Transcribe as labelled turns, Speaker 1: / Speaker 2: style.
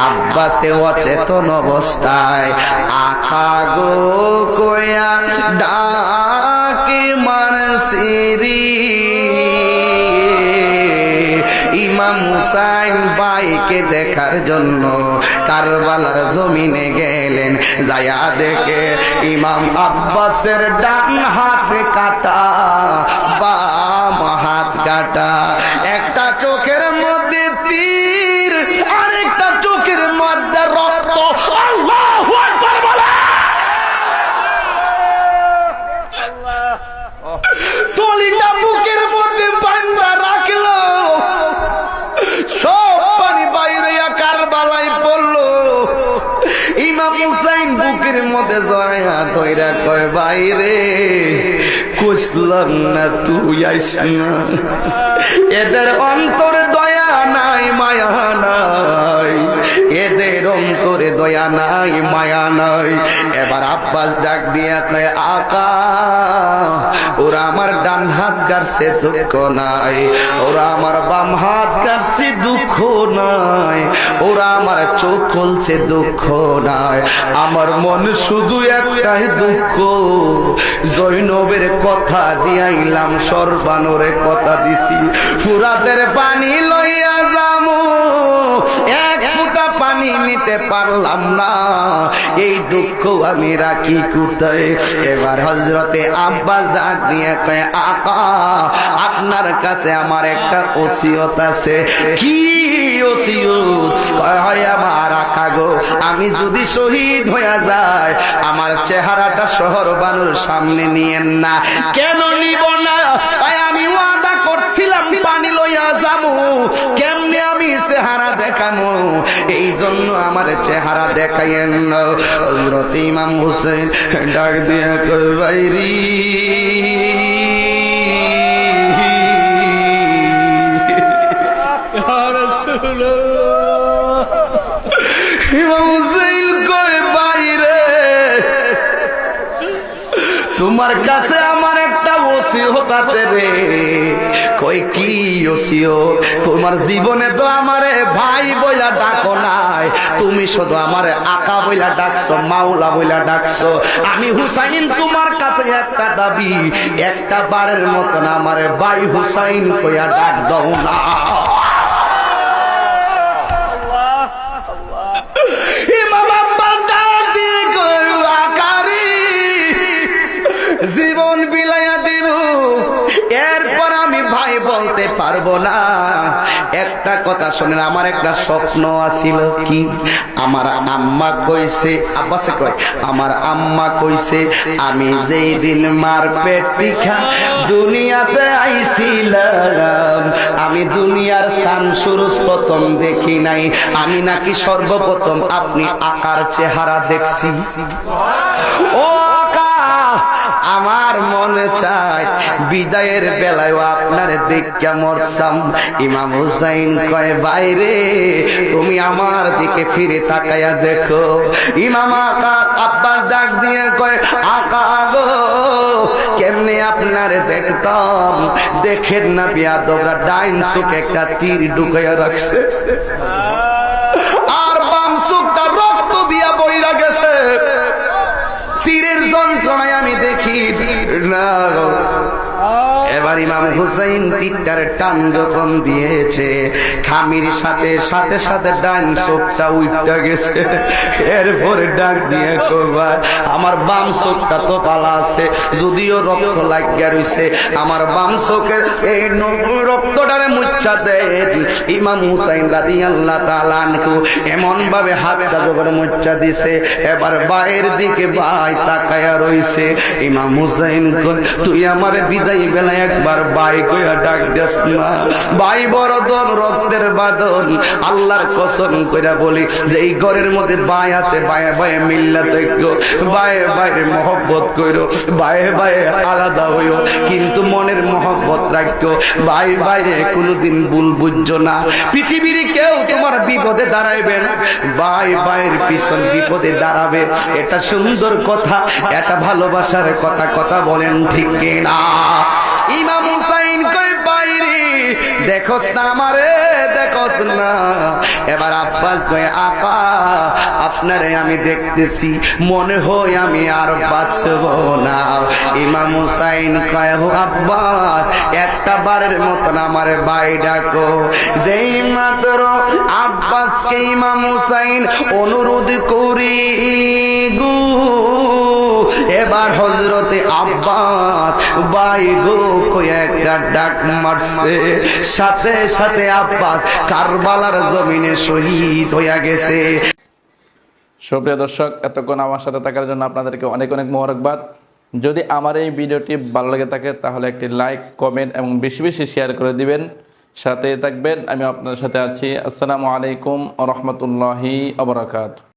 Speaker 1: আব্বাসে অচেতন অবস্থায় আকা গো কয়া ডাকে মানসিরি। ইমাম হুসাইন ভাইকে দেখার জন্য কারবালার জমিনে গেলেন। যায়া দেখে ইমাম আব্বাসের ডান হাতে কাটা, বাম হাত কাটা, একটা চোখের মধ্যে তীর, আরেকটা চোখের মধ্যে রক্ত। আল্লাহু আকবার বলে। তলিটা বুকের মধ্যে বান্ধা রাখলো, সব পানি বাইরে কারবালায় পড়লো। ইমাম হুসাইন বুকের মধ্যে জড়াইয়া কইরা কয়, বাইরে কইলাম না তুই আইস না, এদের অন্তরে দয়া নাই মায়া নাই, এদের অন্তরে দয়া নাই মায়া নাই। এবার আব্বাস ডাক দিয়া কয়, আকা ওরা আমার ডান হাত কাটছে দুঃখ নাই, ওরা আমার বাম হাত কাটছে দুঃখ নাই, ওরা আমার চোখ খুলছে দুঃখ নাই, আমার মন শুধু একটাই দুঃখ, জৈনবের কথা দিয়াইলাম, সর্বানুরে কথা দিছি, ফুরাতের পানি লইয়া যামু, এক ফুটা পানি নিতে পারলাম না, এই দুঃখ আমি রাখি কোথায়। এবার হযরতে আব্বাস ডাক দিয়ে কয়, আকা আপনার কাছে আমার একটা ওসিয়ত আছে। কি ওসিয়ত? কয়, আমার আকা গো, আমি যদি শহীদ হয়ে যায় আমার চেহারাটা শহর বানুর সামনে নিয়েন না। কেন নিব না? আমি ওয়াদা করছিলাম পানি লইয়া যাবো, কেমনে আমি চেহারা দেখামো, এই জন্য আমার চেহারা দেখাইয়েন না। হযরত ইমাম হুসাইন ডাক দিয়ে কয়, বাইরি ইমাম হুসাইন কয়, বাইরে তোমার কাছে আমার একটা ওসিয়ত আছে রে। কই কি ওসিয়ত? তোমার জীবনে তো আমারে ভাই বইলা ডাকো নাই, তুমি শুধু আমারে আকা বইলা ডাকছো, মাওলা বইলা ডাকছো। আমি হুসাইন তোমার কাছে একটা দাবি, একটা বারের মতন আমারে ভাই হুসাইন কইয়া ডাক দাও না। জীবন বিলাইয়া দিব, এরপর আমি ভাই বলতে পারবো না। একটা কথা শোনেন, আমার একটা স্বপ্ন আছিল। কি? আমার আম্মা কইছে, আব্বাসে কয়, আমার আম্মা কইছে আমি যেই দিন মার পেট তিখা দুনিয়াতে আইছিলাম, আমি দুনিয়ার শান সুরজ প্রথম দেখি নাই, আমি নাকি সর্বপ্রথম আপনি আকার চেহারা দেখছি। ও আমার মনে চায় বিদায়ের বেলায় আপনার দেখে মরতাম। ইমাম হুসাইন কয়, বাইরে তুমি আমার দিকে ফিরে তাকায়া দেখো। ইমাম আকা আব্বাস ডাক দিয়ে কয়, আকা গো কেমনে আপনার দেখতাম? দেখেন না বিয়াদবরা ডাইন চোখে একটা তীর ঢুকাইয়া রাখছে, আর বাম চোখটা রক্ত দিয়া বইরা গেছে। তীরের যন্ত্রণায় আমি দেখি না। এবার ইমাম হুসাইন তীরটার টান যখন দিয়েছে, খামির সাথে সাথে সাথে ডান চোখটা উইটা গেছে। এরপরে ডাক দিয়ে কইবা, আমার বাম চোখটা তো পালা আছে, যদিও রক্ত লাগিয়া রইছে, আমার বাম চোখের এই রক্তটারে মুচ্ছা দেয়। ইমাম হুসাইন রাদিয়াল্লাহু তাআলা আনহু এমন ভাবে হাতটা জবর মুচ্ছা দিছে, এবার বাইরের দিকে ভাই তাকায়া রইছে। ইমাম হুসাইন কই, তুই আমার বিদায় বেলা একবার ভাই কইয়া ডাক দেস না? ভাই বড় দন, রক্তের বাঁধন। আল্লাহর কসম কইরা বলি যে এই ঘরের মধ্যে ভাই আছে, ভাইয়ে ভাইয়ে মিল্লা দেখো, ভাইয়ে ভাইয়ে মহব্বত কইরো, ভাইয়ে ভাইয়ে আলাদা হইও, কিন্তু মনের মহব্বত রাখো। ভাই ভাইরে কোনোদিন ভুল বুঝছো না। পৃথিবীর কেউ তোমার বিপদে দাঁড়াইবে না, ভাই ভাইয়ের পিছন বিপদে দাঁড়াবে। এটা সুন্দর কথা, এটা ভালোবাসার কথা। কথা বলেন ঠিক কিনা? ইমাম হুসাইন কই, বাইরে দেখোস না আমারে, দেখোস না। এবার আব্বাস কয় আকা আপনারে আমি দেখতেছি, মনে হয় আমি আর বাঁচব না। ইমাম হুসাইন কয় হো আব্বাস একটা বারের মতন আমারে ভাই ডাকো। যেই মাত্র আব্বাসকে ইমাম হুসাইন অনুরোধ করি গো, এবার হযরতে আব্বাস ভাই গো কয় একটা ডাক মারছে, সাথে সাথে আব্বাস কারবালার জমিনে শহীদ হইয়া গেছে।
Speaker 2: সুপ্রিয় দর্শক, এতক্ষণ আমার সাথে থাকার জন্য আপনাদেরকে অনেক অনেক মোবারকবাদ। যদি আমার এই ভিডিওটি ভালো লেগে থাকে তাহলে একটি লাইক, কমেন্ট এবং বেশি বেশি শেয়ার করে দিবেন। সাথে থাকবেন, আমি আপনার সাথে আছি। আসসালামু আলাইকুম ওয়া রাহমাতুল্লাহি ওয়া বারাকাতুহু।